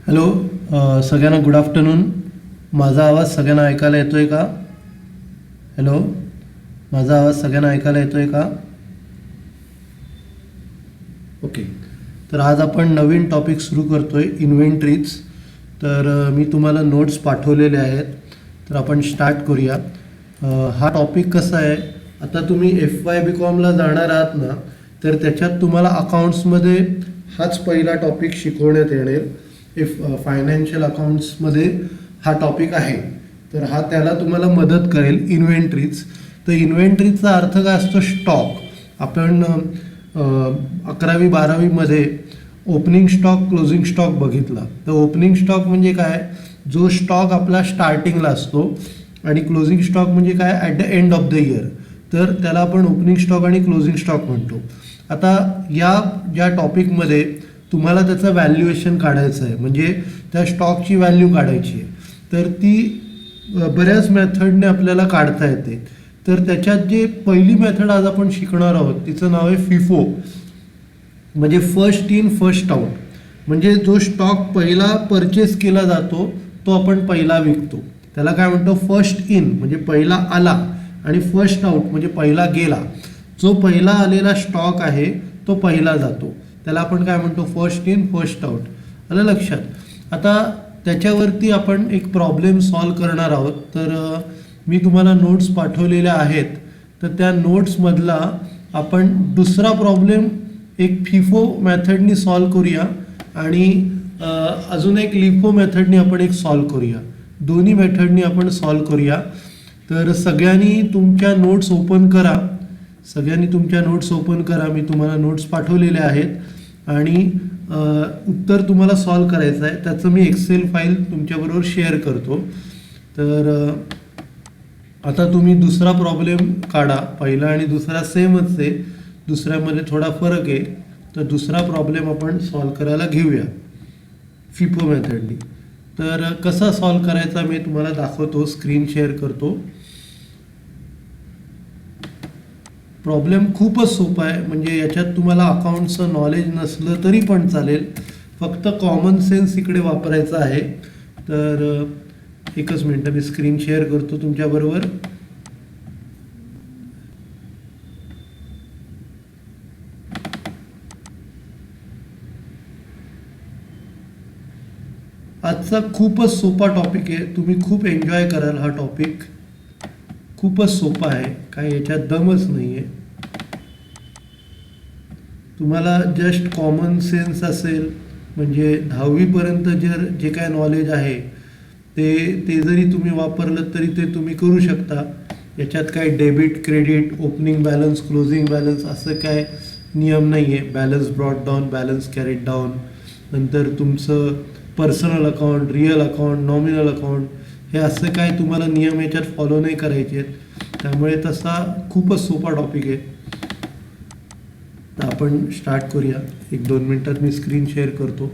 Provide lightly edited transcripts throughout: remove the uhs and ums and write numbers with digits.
Hello, सगळ्यांना good afternoon. माझा आवाज सगळ्यांना ऐकायला येतोय का? हॅलो, माझा आवाज सगळ्यांना ऐकायला येतोय का? ओके. तर आज आपण नवीन टॉपिक सुरू करतोय, इन्व्हेंटरीज. तर मी तुम्हाला नोट्स पाठवलेले आहेत, तर आपण स्टार्ट करूया. हा टॉपिक कसा आहे, आता तुम्ही FY BComला जाणार आहात ना, तर त्याच्यात तुम्हाला अकाउंट्समध्ये हाच पहिला टॉपिक शिकवण्यात येणार. फायनान्शियल अकाउंट्समध्ये हा टॉपिक आहे, तर हा त्याला तुम्हाला मदत करेल. इन्व्हेंटरीज, तर इन्व्हेंटरीजचा अर्थ काय असतो? स्टॉक. आपण 11वी-12वीमध्ये ओपनिंग स्टॉक, क्लोजिंग स्टॉक बघितला. तर ओपनिंग स्टॉक म्हणजे काय? जो स्टॉक आपला स्टार्टिंगला असतो, आणि क्लोजिंग स्टॉक म्हणजे काय? At the end of the year. तर त्याला आपण ओपनिंग स्टॉक आणि क्लोजिंग स्टॉक म्हणतो. आता ज्या टॉपिकमध्ये तुम्हाला त्याचं व्हॅल्युएशन काढायचं आहे, म्हणजे त्या स्टॉकची व्हॅल्यू काढायची आहे, तर ती बऱ्याच मेथडने आपल्याला काढता येते. तर त्याच्यात जे पहिली मेथड आज आपण शिकणार आहोत, तिचं नाव आहे फिफो, म्हणजे फर्स्ट इन फर्स्ट आउट. म्हणजे जो स्टॉक पहिला परचेस केला जातो तो आपण पहिला विकतो, त्याला काय म्हणतो? फर्स्ट इन म्हणजे पहिला आला, आणि फर्स्ट आउट म्हणजे पहिला गेला. जो पहिला आलेला स्टॉक आहे तो पहिला जातो, त्याला आपण काय म्हणतो? First in first out. आलं लक्षात? आता त्याच्यावरती आपण एक प्रॉब्लेम सॉल्व करणार आहोत. तर मी तुम्हाला नोट्स पाठवलेल्या आहेत, तर त्या नोट्समधला आपण दुसरा प्रॉब्लेम एक फिफो मेथडनी सॉल्व करूया, आणि अजून एक लिफो मेथडनी आपण एक सॉल्व करूया. दोन्ही मेथडनी आपण सॉल्व करूया. तर सगळ्यांनी तुमच्या नोट्स ओपन करा. मी तुम्हाला नोट्स पाठवलेले आहेत, आणि उत्तर तुम्हाला सॉल्व करायचं आहे. त्याचं मी एक्सेल फाईल तुमच्याबरोबर शेअर करतो. तर आता तुम्ही दुसरा प्रॉब्लेम काढा. पहिला आणि दुसरा सेमच आहे, दुसऱ्यामध्ये थोडा फरक आहे. तर दुसरा प्रॉब्लेम आपण सॉल्व करायला घेऊया फिफो मेथडनी. तर कसा सॉल्व करायचा मी तुम्हाला दाखवतो, स्क्रीन शेअर करतो. प्रॉब्लेम खूपच सोपा आहे, म्हणजे याच्यात तुम्हाला अकाउंटचं नॉलेज नसलं तरी पण चालेल, फक्त कॉमन सेन्स इकडे वापरायचा आहे. तर एकच मिनटं, मी स्क्रीन शेअर करतो तुमच्याबरोबर. आजचा खूपच सोपा टॉपिक आहे, तुम्ही खूप एन्जॉय कराल. हा टॉपिक खूपच सोपा आहे, काय याच्यात दमच नाही आहे. तुम्हाला जस्ट कॉमन सेन्स असेल, म्हणजे 10वीपर्यंत जे काय नॉलेज आहे ते जरी तुम्ही वापरलं तरी ते तुम्ही करू शकता. याच्यात काय debit, credit, opening balance, closing balance असं काय नियम नाही आहे. Balance brought down, balance carried down, नंतर तुमचं personal account, real account, nominal account, हे असं काय तुम्हाला नियम याच्यात फॉलो नाही करायचे आहेत. त्यामुळे तसा खूपच सोपा टॉपिक आहे. तर आपण स्टार्ट करूया. 1-2 मिनटात मी स्क्रीन शेअर करतो.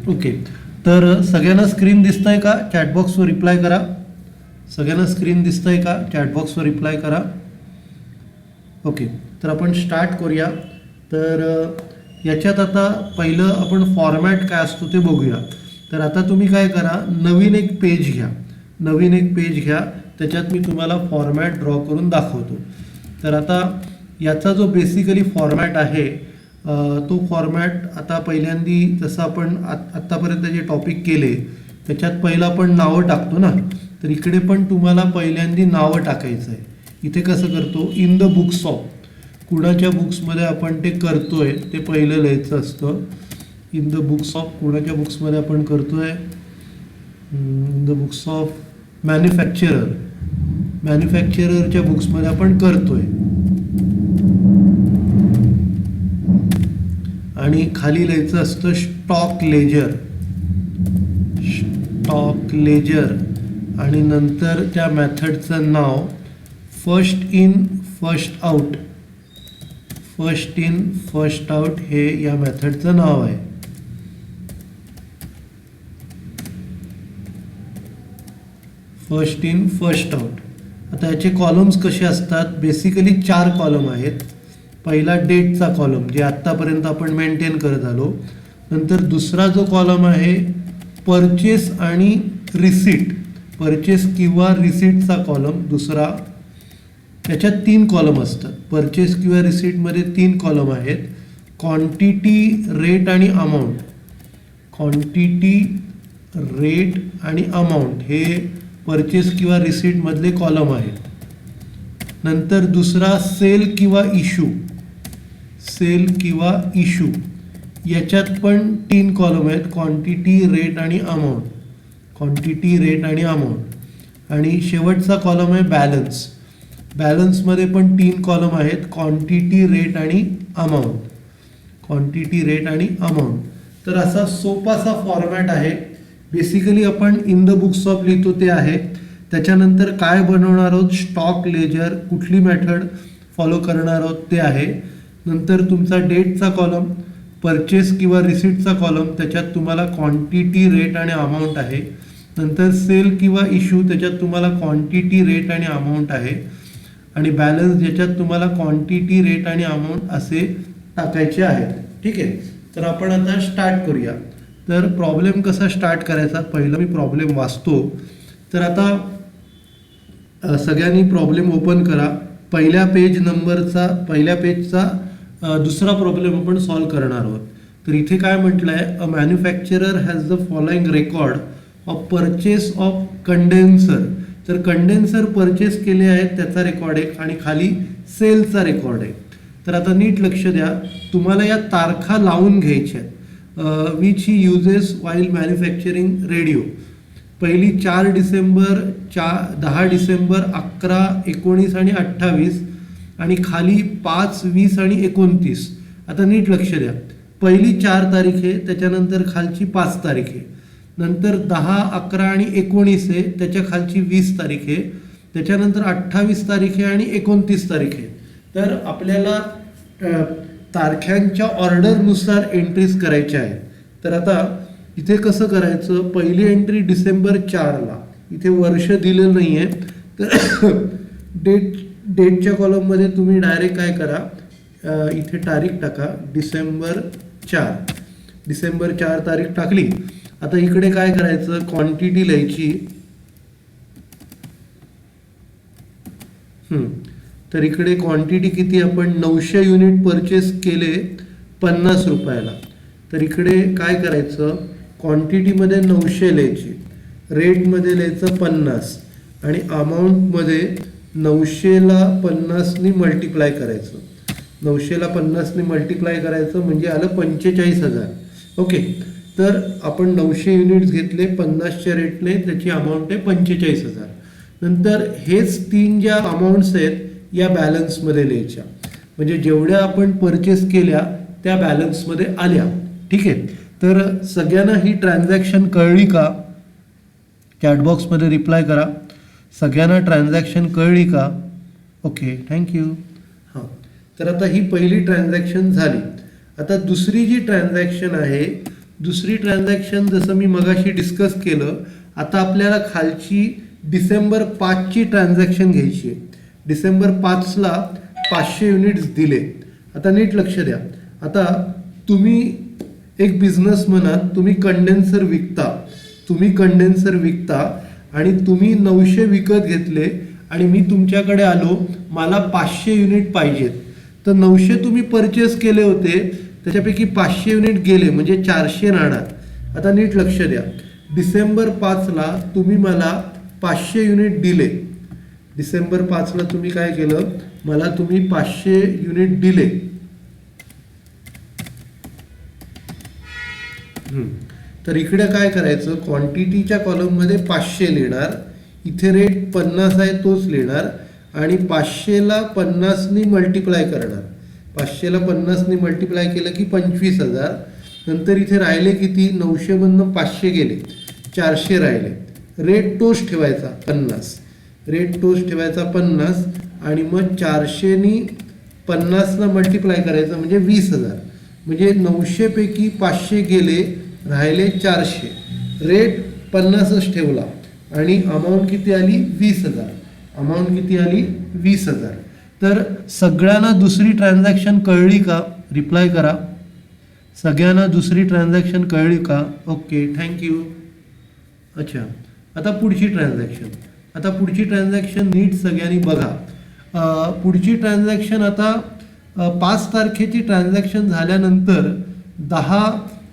ओके. तर सगळ्यांना स्क्रीन दिसतंय का? चॅटबॉक्सवर रिप्लाय करा. सगळ्यांना स्क्रीन दिसतंय का? चॅटबॉक्सवर रिप्लाय करा. ओके, तर आपण स्टार्ट करूया. तर याच्यात आता पहिलं आपण फॉर्मॅट काय असतो ते बघूया. तर आता तुम्ही काय करा, नवीन एक पेज घ्या. त्याच्यात मी तुम्हाला फॉर्मॅट ड्रॉ करून दाखवतो. तर आता याचा जो बेसिकली फॉर्मॅट आहे, तो फॉर्मॅट आता पहिल्यांदी जसं आपण आत्तापर्यंत जे टॉपिक केले त्याच्यात पहिलं आपण नावं टाकतो ना, तर इकडे पण तुम्हाला पहिल्यांदी नावं टाकायचं आहे. इथे कसं करतो? इन द बुक्स ऑफ, कुणाच्या बुक्समध्ये आपण ते करतोय ते पहिलं लिहायचं असतं. इन द बुक्स ऑफ, कुणाच्या बुक्समध्ये आपण करतोय? इन द बुक्स ऑफ मॅन्युफॅक्चररच्या बुक्समध्ये आपण करतोय. आणि खाली लिहायचं असतं स्टॉक लेजर, स्टॉक लेजर, आणि नंतर त्या मेथडचं नाव first in first out, first in first out हे या मेथडचं नाव आहे. First in first out. आता याचे कॉलम्स कसे असतात, बेसिकली 4 कॉलम आहेत. पहिला डेटचा कॉलम जे आत्तापर्यंत आपण मेंटेन करत आलो. नंतर दुसरा जो कॉलम आहे परचेस आणि रिसीट, परचेस किंवा रिसीटचा कॉलम दुसरा. त्याच्यात 3 कॉलम असतात. परचेस किंवा रिसीटमध्ये 3 कॉलम आहेत. क्वांटिटी, रेट आणि अमाऊंट. क्वांटिटी, रेट आणि अमाऊंट हे परचेस किंवा रिसीटमधले कॉलम आहेत. नंतर दुसरा सेल किंवा इशू, सेल किंवा इशू याच्यात पण 3 कॉलम आहेत. क्वांटिटी, रेट आणि अमाऊंट, क्वांटिटी, रेट आणि अमाऊंट. आणि शेवटचा कॉलम आहे बॅलन्स. बॅलन्समध्ये पण 3 कॉलम आहेत. क्वांटिटी, रेट आणि अमाऊंट, क्वांटिटी, रेट आणि अमाऊंट. तर असा सोपासा फॉर्मॅट आहे. बेसिकली आपण इन द बुक्स ऑफ लिहितो ते आहे. त्याच्यानंतर काय बनवणार आहोत, स्टॉक लेजर, कुठली मेथड फॉलो करणार आहोत ते आहे. नंतर तुमचा डेटचा कॉलम, परचेस किंवा रिसीटचा कॉलम, त्याच्यात तुम्हाला क्वांटिटी, रेट आणि अमाऊंट आहे. नंतर सेल किंवा इशू, त्याच्यात तुम्हाला क्वांटिटी, रेट आणि अमाऊंट आहे. आणि बॅलन्स ज्याच्यात तुम्हाला क्वांटिटी, रेट आणि अमाऊंट असे टाकायचे आहेत. ठीक आहे. तर आपण आता स्टार्ट करूया. तर प्रॉब्लेम कसा स्टार्ट करायचा, पहिलं मी प्रॉब्लेम वाचतो. तर आता सगळ्यांनी प्रॉब्लेम ओपन करा. पहिल्या पेजचा दुसरा प्रॉब्लेम आपण सॉल्व करणार आहोत. तर इथे काय म्हटलं आहे, a manufacturer has the following record of purchase of condenser. तर कंडेन्सर परचेस केले आहेत त्याचा रेकॉर्ड आहे आणि खाली सेलचा रेकॉर्ड आहे. तर आता नीट लक्ष द्या, तुम्हाला या तारखा लावून घ्यायच्या आहेत. Which he uses while manufacturing radio. पहिली 4 डिसेंबर, 10 डिसेंबर, 11, 19 आणि 28, आणि खाली 5, 20 आणि 29. आता नीट लक्ष द्या, पहिली 4 तारीख आहे, त्याच्यानंतर खालची 5 तारीख आहे. नंतर 10, 11 आणि 19 आहे, त्याच्या खालची 20 तारीख आहे. त्याच्यानंतर 28 तारीख आहे आणि 29 तारीख आहे. तर आपल्याला तारखांच्या ऑर्डरनुसार एंट्रीज करायच्या आहेत. तर आता इथे कसं करायचं, पहिली एंट्री डिसेंबर 4ला, इथे वर्ष दिलेलं नाही आहे. तर डेटच्या कॉलममध्ये तुम्ही डायरेक्ट काय करा, इथे तारीख टाका, डिसेंबर 4 तारीख टाकली. आता इकडे काय करायचं, क्वांटिटी लिहायची. तर इकडे क्वांटिटी किती, आपण 900 युनिट परचेस केले 50 रुपयाला. तर इकडे काय करायचं, क्वांटिटीमध्ये 900 लिहायची, रेटमध्ये लिहायचं 50 आणि अमाऊंटमध्ये 900ला 50नी मल्टिप्लाय करायचं. 900ला 50नी मल्टिप्लाय करायचं म्हणजे आलं 45,000. ओके. तर आपण 900 युनिट्स घेतले 50च्या रेटने, त्याची अमाऊंट आहे 45,000. नंतर हेच 3 ज्या अमाऊंट्स आहेत या बॅलन्समध्ये लिहायच्या, म्हणजे जेवढ्या आपण परचेस केल्या त्या बॅलन्समध्ये आल्या. ठीक आहे. तर सगळ्यांना ही ट्रान्झॅक्शन कळली का, चॅटबॉक्समध्ये रिप्लाय करा. सगळ्यांना ट्रान्झॅक्शन कळली का? Okay, thank you. हां, तर आता ही पहिली ट्रान्झॅक्शन झाली. आता दुसरी जी ट्रान्झॅक्शन आहे, दुसरी ट्रान्झॅक्शन जसं मी मगाशी डिस्कस केलं, आता आपल्याला खालची डिसेंबर 5ची ट्रान्झॅक्शन घ्यायची आहे. डिसेंबर 5ला 500 युनिट्स दिले. आता नीट लक्ष द्या, आता तुम्ही एक बिझनेसमन आहात, तुम्ही कंडेन्सर विकता आणि तुम्ही 900 विकत घेतले आणि मी तुमच्याकडे आलो, मला 500 युनिट पाहिजेत. तर 900 तुम्ही परचेस केले होते, त्याच्यापैकी 500 युनिट गेले म्हणजे 400 राहणार. आता नीट लक्ष द्या, डिसेंबर 5ला तुम्ही मला 500 युनिट दिले. डिसेंबर 5ला तुम्ही काय केलं, मला तुम्ही 500 युनिट दिले. तर इकडे काय करायचं, क्वांटिटीच्या कॉलममध्ये 500 लिहिणार, इथे रेट 50 आहे तोच लिहिणार आणि 500ला 50नी मल्टिप्लाय करणार. 500ला 50ने मल्टिप्लाय केलं की 25,000. नंतर इथे राहिले किती, 900 मधनं 500 गेले, 400 राहिले. रेट तोच ठेवायचा 50, रेट तोच ठेवायचा 50 आणि मग 400नी 50ला मल्टिप्लाय करायचं म्हणजे 20,000. म्हणजे 900 पैकी 500 गेले, राहिले 400. रेट 50च ठेवला आणि अमाऊंट किती आली, 20,000. अमाऊंट किती आली, 20,000. तर सगळ्यांना दुसरी ट्रान्झॅक्शन कळली का, रिप्लाय करा. सगळ्यांना दुसरी ट्रान्झॅक्शन कळली का, ओके थँक्यू. अच्छा, आता पुढची ट्रान्झॅक्शन नीट सगळ्यांनी बघा. पुढची ट्रान्झॅक्शन आता 5 तारखेची ट्रान्झॅक्शन झाल्यानंतर 10,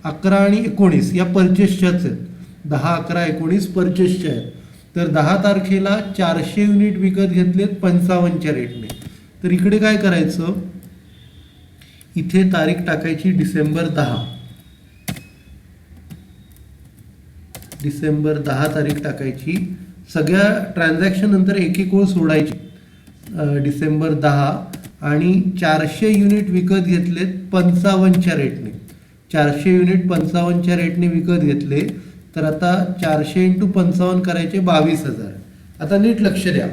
11 आणि 19 या परचेसच्याच आहेत. 10, 11, 19 परचेसच्या आहेत. तर 10 तारखेला 400 युनिट विकत घेतलेत 55च्या रेटने. तर इकडे काय करायचं, इथे तारीख टाकायची डिसेंबर 10. डिसेंबर 10 तारीख टाकायची. सगळ्या ट्रान्झॅक्शन नंतर एक एक ओळ सोडायची. डिसेंबर 10 आणि 400 युनिट विकत घेतलेत 55च्या रेटने. 400 युनिट 55च्या रेटने विकत घेतले. तर आता 400 × 55 करायचे 22,000. आता नीट लक्ष द्या,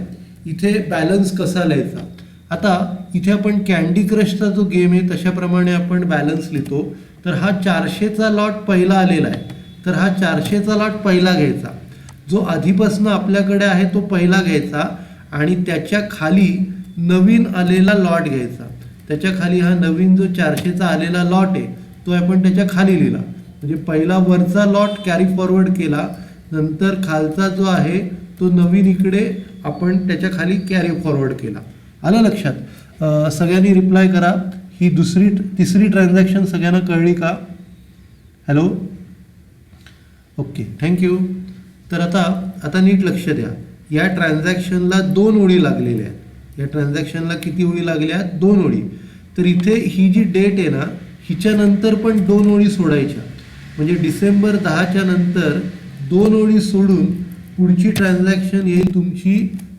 इथे बॅलन्स कसा लिहायचा. आता इथे आपण कॅन्डी क्रशचा जो गेम आहे तशाप्रमाणे आपण बॅलन्स लिहितो. तर हा 400चा लॉट पहिला आलेला आहे, तर हा 400चा लॉट पहिला घ्यायचा. जो आधीपासून आपल्याकडे आहे तो पहिला घ्यायचा आणि त्याच्या खाली नवीन आलेला लॉट घ्यायचा. त्याच्या खाली हा नवीन जो 400चा आलेला लॉट आहे तो आपण त्याच्या खाली लिहिला. म्हणजे पहिला वरचा लॉट कॅरी फॉरवर्ड केला, नंतर खालचा जो आहे तो नवीन इकडे आपण त्याच्या खाली कॅरी फॉरवर्ड केला. आलं लक्षात. सगळ्यांनी रिप्लाय करा. ही तिसरी ट्रान्झॅक्शन सगळ्यांना कळली का, हॅलो, ओके थँक्यू. तर आता नीट लक्ष द्या. या ट्रान्झॅक्शनला 2 ओळी लागलेल्या आहेत. या ट्रान्झॅक्शनला किती ओळी लागल्या, 2 ओळी. तर इथे ही जी डेट आहे ना, हिच्यानंतर पण 2 ओळी सोडायच्या. म्हणजे डिसेंबर 10च्या नंतर 2 ओळी सोडून पुढची ट्रान्झॅक्शन येईल तुमची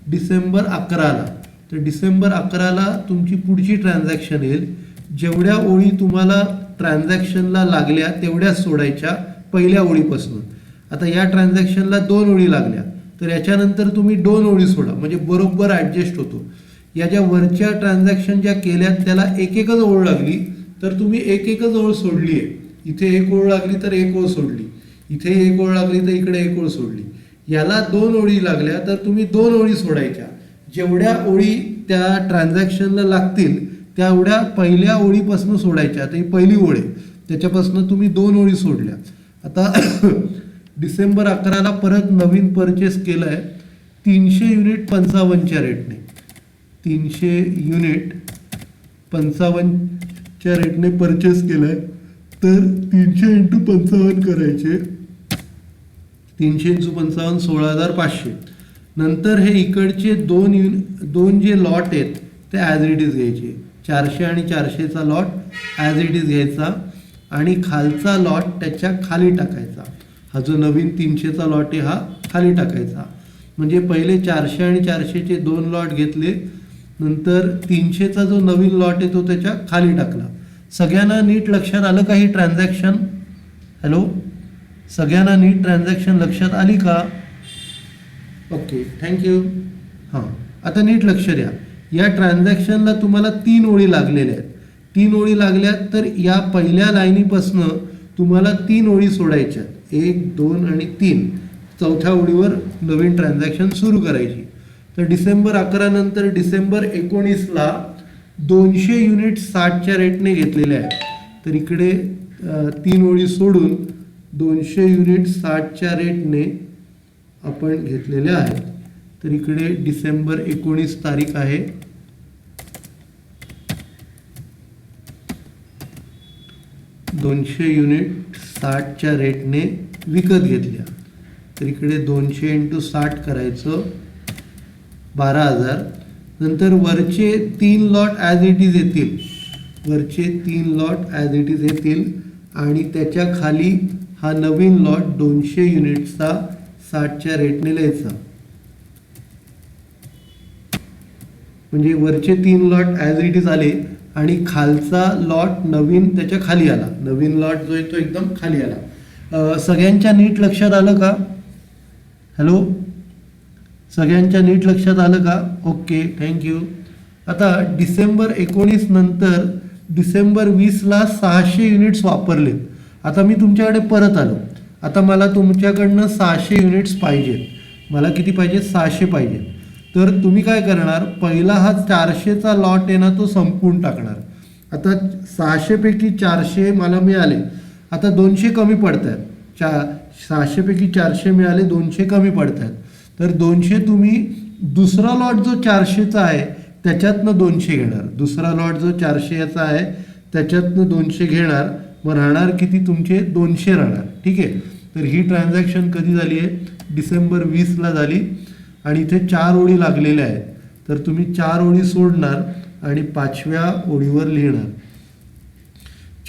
डिसेंबर 11ला. तर डिसेंबर 11ला तुमची पुढची ट्रान्झॅक्शन येईल. जेवढ्या ओळी तुम्हाला ट्रान्झॅक्शनला लागल्या तेवढ्याच सोडायच्या पहिल्या ओळीपासून. आता या ट्रान्झॅक्शनला 2 ओळी लागल्या, तर याच्यानंतर तुम्ही 2 ओळी सोडा, म्हणजे बरोबर ॲडजस्ट होतो. या ज्या वरच्या ट्रान्झॅक्शन ज्या केल्यात त्याला एकच ओळ लागली, तर तुम्ही एकच ओळ सोडली आहे. इथे 1 ओळ लागली तर 1 ओळ सोडली, इथे 1 ओळ लागली तर इकडे 1 ओळ सोडली. याला 2 ओळी लागल्या तर तुम्ही 2 ओळी सोडायच्या. जेवढ्या ओळी त्या ट्रान्झॅक्शनला लागतील तेवढ्या पहिल्या ओळीपासून सोडायच्या. आता ही पहिली ओळ आहे, त्याच्यापासून तुम्ही 2 ओळी सोडल्या. आता डिसेंबर 11ला परत नवीन परचेस केलं आहे 300 युनिट 55च्या रेटने. 300 युनिट 55च्या रेटने परचेस केलं आहे. तर 300 × 55 करायचे. 300 × 55 16,500. नंतर हे इकडचे दोन जे लॉट आहेत ते ॲज इट इज घ्यायचे. 400 आणि 400चा लॉट ॲज इट इज घ्यायचा आणि खालचा लॉट त्याच्या खाली टाकायचा. हा जो नवीन 300चा लॉट आहे हा खाली टाकायचा. म्हणजे पहिले 400 आणि 400चे 2 लॉट घेतले, नंतर 300चा जो नवीन लॉट आहे तो त्याच्या खाली टाकला. सगळ्यांना नीट लक्षात आलं का ही ट्रान्झॅक्शन, हॅलो, सगळ्यांना नीट ट्रान्झॅक्शन लक्षात आली का, ओके थँक्यू. हां, आता नीट लक्ष द्या. या ट्रान्झॅक्शनला तुम्हाला 3 ओळी लागलेल्या आहेत. 3 ओळी लागल्यात तर या पहिल्या लाईनीपासनं तुम्हाला 3 ओळी सोडायच्या. 1, 2 आणि 3. चौथ्या ओळीवर नवीन ट्रान्झॅक्शन सुरू करायची. तर डिसेंबर 11 नंतर डिसेंबर 19ला 200 युनिट 60च्या रेटने घेतलेल्या आहेत. तर इकडे 3 ओळी सोडून 200 युनिट 60च्या रेटने आपण घेतलेल्या आहेत. तर इकडे डिसेंबर 19 तारीख आहे. $200 युनिट 60च्या रेटने विकत घेतल्या. तर इकडे 200 × 60 करायचं 12,000. नंतर वरचे 3 लॉट ॲज इट इज येतील. वरचे 3 लॉट ॲज इट इज येतील आणि त्याच्या खाली हा नवीन लॉट 200 युनिटचा 60च्या रेटने लिहायचा. म्हणजे वरचे 3 लॉट ॲज इट इज आले आणि खालचा लॉट नवीन त्याच्या खाली आला, नवीन लॉट जो आहे तो एकदम खाली आला. सगळ्यांच्या नीट लक्षात आलं का? हॅलो, सगळ्यांच्या नीट लक्षात आलं का? Okay, thank you. आता डिसेंबर 19 नंतर डिसेंबर 20ला 600 युनिट्स वापरलेत. आता मी तुमच्याकडे परत आलो. आता मला तुमच्याकडनं 600 युनिट्स पाहिजेत. मला किती पाहिजे? 600 पाहिजे. तर तुम्ही काय करणार? पहिला हा 400चा लॉट आहे ना, तो संपवून टाकणार. आता 600 पैकी 400 मला मिळाले. आता 200 कमी पडत आहेत. 600 पैकी 400 मिळाले, 200 कमी पडत आहेत. तर 200 तुम्ही दुसरा लॉट जो 400चा आहे त्याच्यातनं 200 घेणार. दुसरा लॉट जो 400चा आहे त्याच्यातनं 200 घेणार. मग राहणार किती? तुमचे 200 राहणार. ठीक आहे. तर ही ट्रान्झॅक्शन कधी झाली आहे? डिसेंबर 20ला झाली. आणि इथे 4 ओळी लागलेल्या आहेत. तर तुम्ही 4 ओळी सोडणार आणि 5व्या ओळीवर लिहिणार.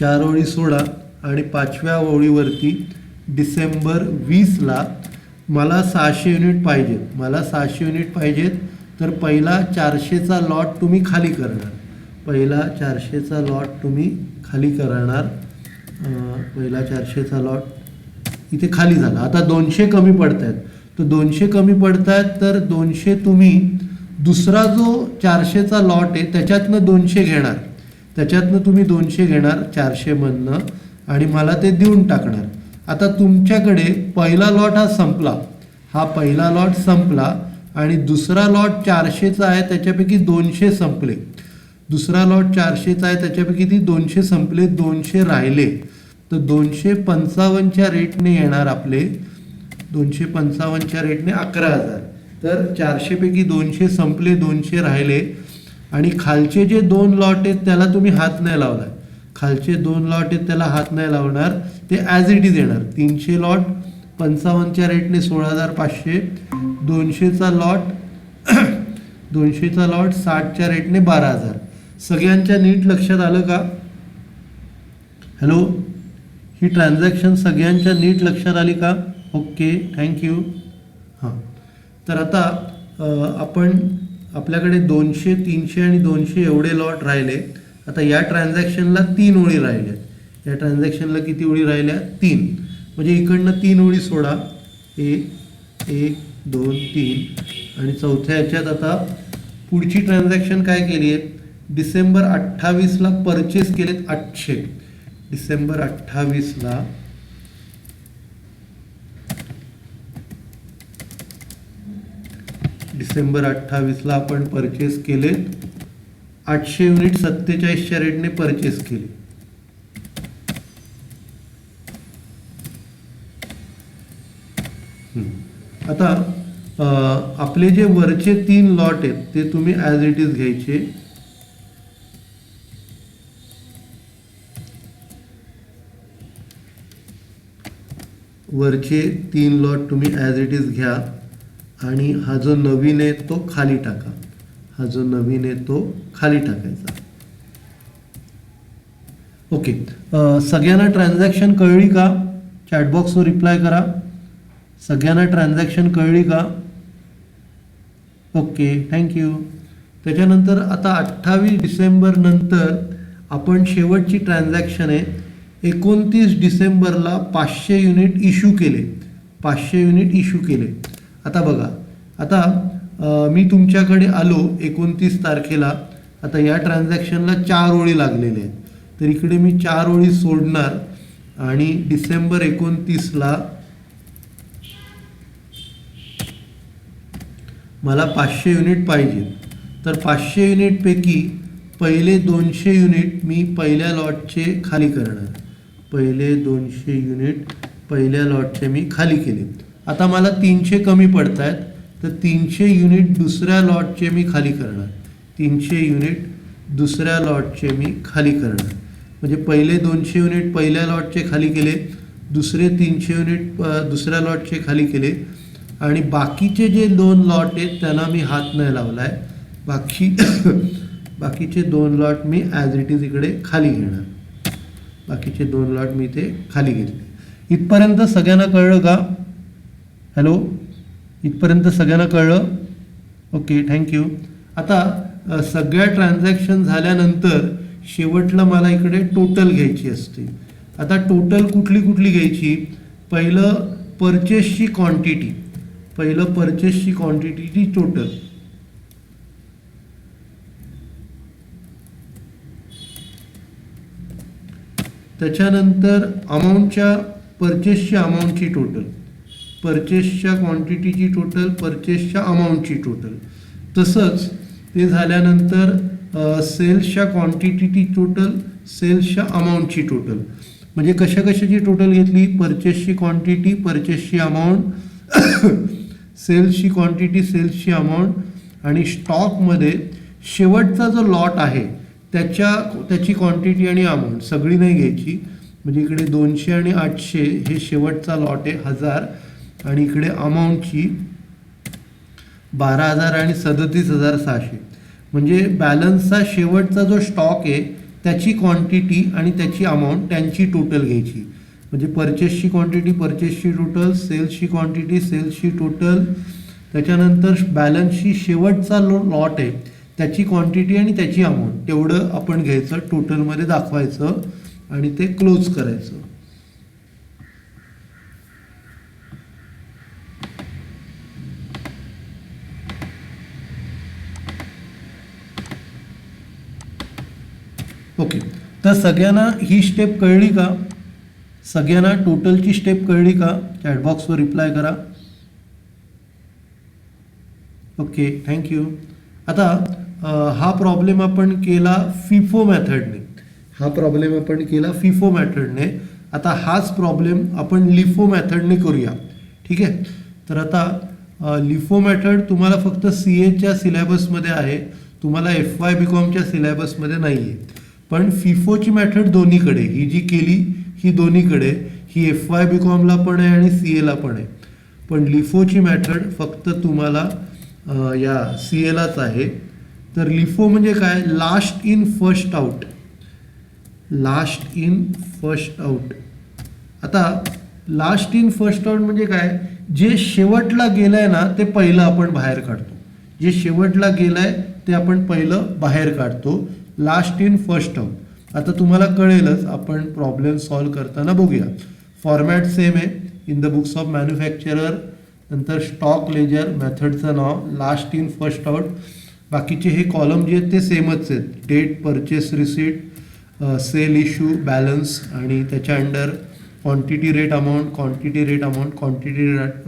4 ओळी सोडा आणि 5व्या ओळीवरती डिसेंबर 20ला मला 600 युनिट पाहिजेत. मला 600 युनिट पाहिजेत. तर पहिला 400चा लॉट तुम्ही खाली करणार. पहिला 400चा लॉट तुम्ही खाली करणार. पहिला 400चा लॉट इथे खाली झाला. आता 200 कमी पडत आहेत. तर 200 कमी पडत आहेत तर 200 तुम्ही दुसरा जो 400चा लॉट आहे त्याच्यातनं 200 घेणार. त्याच्यातनं तुम्ही 200 घेणार 400मधनं आणि मला ते देऊन टाकणार. आता तुमच्याकडे पहिला लॉट हा संपला. हा पहिला लॉट संपला आणि दुसरा लॉट 400चा आहे त्याच्यापैकी 200 संपले. दुसरा लॉट 400चा आहे त्याच्यापैकी ती 200 संपले, 200 राहिले. तर 255च्या रेटने येणार आपले. 255च्या रेटने 11,000. तर 400 पैकी 200 संपले, 200 राहिले. आणि खालचे जे 2 लॉट आहेत त्याला तुम्ही हात नाही लावला. खालचे 2 लॉट आहेत त्याला हात नाही लावणार. ते ॲज इट इज येणार. 300 लॉट 55च्या रेटने 16,500. 200चा लॉट 200चा लॉट 60च्या रेटने 12,000. सगळ्यांच्या नीट लक्षात आलं का? हॅलो, ही ट्रान्झॅक्शन सगळ्यांच्या नीट लक्षात आली का? Okay, thank you. हां, तर आता आपल्याकडे 200, 300 आणि 200 एवढे लॉट राहिले. आता या ट्रान्झॅक्शनला 3 ओळी राहिल्या. या ट्रान्झॅक्शनला किती ओळी राहिल्या? 3. म्हणजे इकडनं 3 ओळी सोडा. 1, 2, 3 आणि चौथ्या ह्याच्यात आता पुढची ट्रान्झॅक्शन काय केली आहे? डिसेंबर 28ला परचेस केलेत 800. डिसेंबर 28ला आपण परचेस केलेत 800 युनिट 47च्या रेटने परचेस केले. आता आपले जे वरचे 3 लॉट आहेत ते तुम्ही ॲज इट इज घ्यायचे. वरचे 3 लॉट तुम्ही ॲज इट इज घ्या आणि हा जो नवीन आहे तो खाली टाका. हा जो नवीन आहे तो खाली टाकायचा. ओके, सगळ्यांना ट्रान्झॅक्शन कळली का? चॅटबॉक्सवर रिप्लाय करा. सगळ्यांना ट्रान्झॅक्शन कळली का? Okay, thank you. त्याच्यानंतर आता 28 डिसेंबर नंतर आपण शेवटची ट्रान्झॅक्शन आहे 29 डिसेंबरला 500 युनिट इश्यू केले. 500 युनिट इश्यू केले. आता बघा, आता मी तुमच्याकडे आलो 29 तारखेला. आता या ट्रान्झॅक्शनला 4 ओळी लागलेल्या आहेत. तर इकडे मी 4 ओळी सोडणार आणि डिसेंबर 29ला मला 500 युनिट पाहिजे. तर 500 युनिटपैकी पहिले 200 युनिट मी पहिल्या लॉटचे खाली करणार. पहिले 200 युनिट पहिल्या लॉटचे मी खाली केले. आता मला 300 कमी पडत आहेत. तर 300 युनिट दुसऱ्या लॉटचे मी खाली करणार. 300 युनिट दुसऱ्या लॉटचे मी खाली करणार. म्हणजे पहिले 200 युनिट पहिल्या लॉटचे खाली केले, दुसरे 300 युनिट दुसऱ्या लॉटचे खाली केले आणि बाकीचे जे 2 लॉट आहेत त्यांना मी हात नाही लावला आहे. बाकीचे 2 lot me as it is इकडे खाली घेणार. बाकीचे 2 लॉट मी इथे खाली घेतले. इथपर्यंत सगळ्यांना कळलं का? हॅलो, इथपर्यंत सगळ्यांना कळलं? Okay, thank you. आता सगळ्या ट्रान्झॅक्शन झाल्यानंतर शेवटला मला इकडे टोटल घ्यायची असते. आता टोटल कुठली कुठली घ्यायची? पहिलं परचेसची क्वांटिटी, ती टोटल. त्याच्यानंतर अमाऊंटच्या परचेसच्या अमाऊंटची टोटल, परचेसच्या क्वांटिटीची टोटल, परचेसच्या अमाऊंटची टोटल. तसंच ते झाल्यानंतर सेल्सच्या क्वांटिटीची टोटल, सेल्सच्या अमाऊंटची टोटल. म्हणजे कशाची टोटल घेतली? परचेसची क्वांटिटी, परचेसची अमाऊंट, सेल्सची क्वांटिटी, सेल्सची अमाऊंट आणि स्टॉकमध्ये शेवटचा जो लॉट आहे त्याची क्वांटिटी आणि अमाऊंट सगळी नाही घ्यायची. म्हणजे इकडे 200 आणि 800 हे शेवटचा लॉट आहे 1000 आणि इकडे अमाऊंटची 12,000 आणि 37,600. म्हणजे बॅलन्सचा शेवटचा जो स्टॉक आहे त्याची क्वांटिटी आणि त्याची अमाऊंट त्यांची टोटल घ्यायची. म्हणजे परचेसची क्वांटिटी, परचेसची टोटल, सेल्सची क्वांटिटी, सेल्सची टोटल. त्याच्यानंतर बॅलन्सची शेवटचा लॉट आहे त्याची क्वांटिटी आणि त्याची अमाऊंट तेवढं आपण घ्यायचं, टोटलमध्ये दाखवायचं आणि ते क्लोज करायचं. ओके, तर सगळ्यांना ही स्टेप कळली का? सगळ्यांना टोटलची स्टेप कळली का? चॅटबॉक्सवर रिप्लाय करा. Okay, thank you. आता हा प्रॉब्लेम आपण केला फिफो मेथडने. आता हाच प्रॉब्लेम आपण लिफो मेथडने करूया. ठीक आहे. तर आता लिफो मेथड तुम्हाला फक्त CAच्या सिलेबसमध्ये आहे, तुम्हाला FY BComच्या सिलेबसमध्ये नाही आहे. पण फिफोची मेथड दोन्हीकडे, ही जी केली ही दोन्हीकडे, ही FY BComला पण आहे आणि CAला पण आहे. पण लिफोची मेथड फक्त तुम्हाला या CAलाच आहे. तर लिफो म्हणजे काय? Last in first out. आता लास्ट इन फर्स्ट आउट म्हणजे काय? जे शेवटला गेलंय ना ते पहिलं आपण बाहेर काढतो. जे शेवटला गेलंय ते आपण पहिलं बाहेर काढतो. Last in first out. आता तुम्हाला कळेलच, आपण प्रॉब्लेम सॉल्व करताना बघूया. फॉर्मॅट सेम आहे, in the books of manufacturer, नंतर स्टॉक लेजर, मेथडचं नाव, लास्ट इन फर्स्ट आउट. बाकीचे हे कॉलम जे आहेत ते सेमच आहेत. Date, purchase receipt, sale issue, balance आणि त्याच्या under quantity rate amount, quantity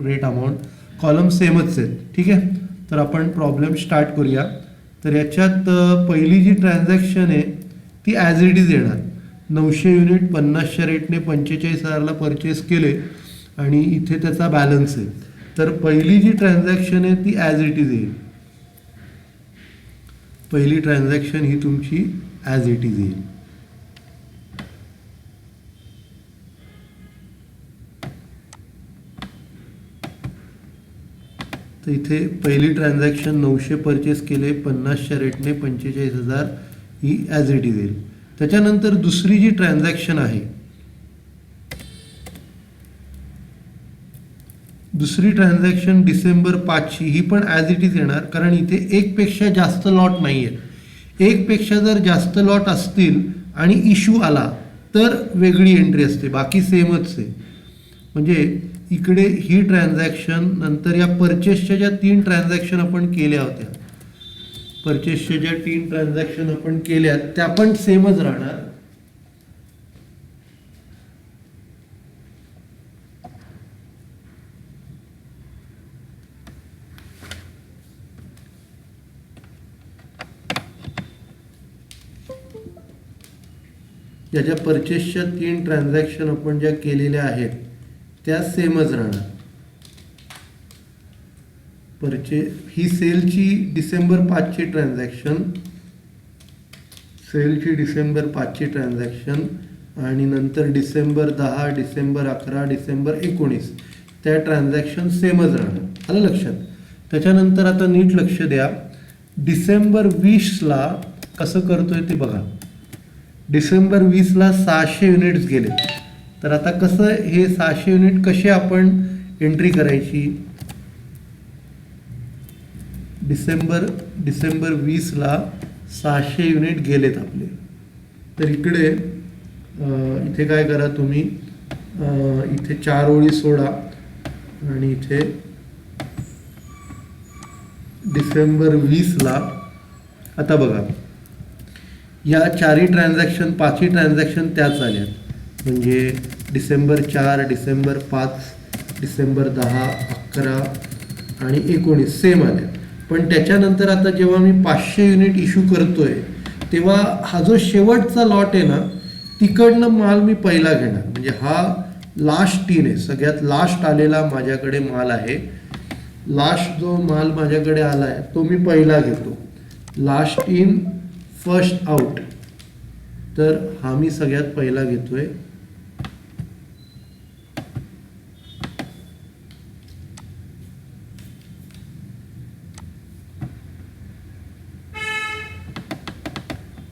rate amount column सेमच आहेत. ठीक आहे. तर आपण प्रॉब्लेम स्टार्ट करूया. तर याच्यात पहिली जी ट्रान्झॅक्शन आहे ती ॲज इट इज येणार. 900 युनिट 50च्या रेटने 45,000ला परचेस केले आणि इथे त्याचा बॅलन्स आहे. तर पहिली जी ट्रान्झॅक्शन आहे ती ॲज इट इज येईल. पहिली ट्रान्झॅक्शन ही तुमची ॲज इट इज येईल. तर इथे पहिली ट्रान्झॅक्शन 900 परचेस केले 50च्या रेटने 45,000 ही ॲज इट इज येईल. त्याच्यानंतर दुसरी जी ट्रान्झॅक्शन आहे, दुसरी ट्रान्झॅक्शन डिसेंबर 5ची, ही पण ॲज इट इज येणार. कारण इथे एकपेक्षा जास्त लॉट नाही आहेत. एकपेक्षा जर जास्त लॉट असतील आणि इश्यू आला तर वेगळी एंट्री असते, बाकी सेमच आहे. म्हणजे इकडे ही ट्रान्झॅक्शन, नंतर या परचेसच्या ज्या 3 ट्रान्झॅक्शन आपण केल्या होत्या, परचेसच्या ज्या 3 ट्रान्झॅक्शन आपण केल्या त्या पण सेमच राहणार. या ज्या परचेसच्या 3 ट्रान्झॅक्शन आपण ज्या केलेल्या आहेत त्या सेमच राहणार. ही सेलची डिसेंबर 5ची ट्रान्झॅक्शन, आणि नंतर डिसेंबर 10, डिसेंबर 11, डिसेंबर 19 त्या ट्रान्झॅक्शन सेमच राहणार. आलं लक्षात? त्याच्यानंतर आता नीट लक्ष द्या. डिसेंबर 20ला कसं करतोय ते बघा. डिसेंबर 20ला 600 युनिट्स गेले. तर आता कसं हे 600 युनिट कसे आपण एंट्री करायची? डिसेंबर 20ला 600 युनिट गेलेत आपले. तर इकडे इथे काय करा तुम्ही, इथे 4 ओळी सोडा आणि इथे डिसेंबर 20ला, आता बघा या 4ही ट्रान्झॅक्शन 5ही ट्रान्झॅक्शन त्याच आल्यात, म्हणजे डिसेंबर 4, डिसेंबर 5, डिसेंबर 10, 11 आणि 19 सेम आल्या. पण त्याच्यानंतर आता जेव्हा मी 500 युनिट इश्यू करतोय तेव्हा हा जो शेवटचा लॉट आहे ना, तिकडनं माल मी पहिला घेणार. म्हणजे हा लास्ट 3 आहे, सगळ्यात लास्ट आलेला माझ्याकडे माल आहे. लास्ट जो माल माझ्याकडे आला आहे तो मी पहिला घेतो. लास्ट इन फर्स्ट आउट, तर हा मी सगळ्यात पहिला घेतोय.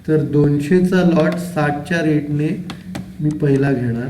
तर 200चा लॉट 60च्या रेटने मी पहिला घेणार.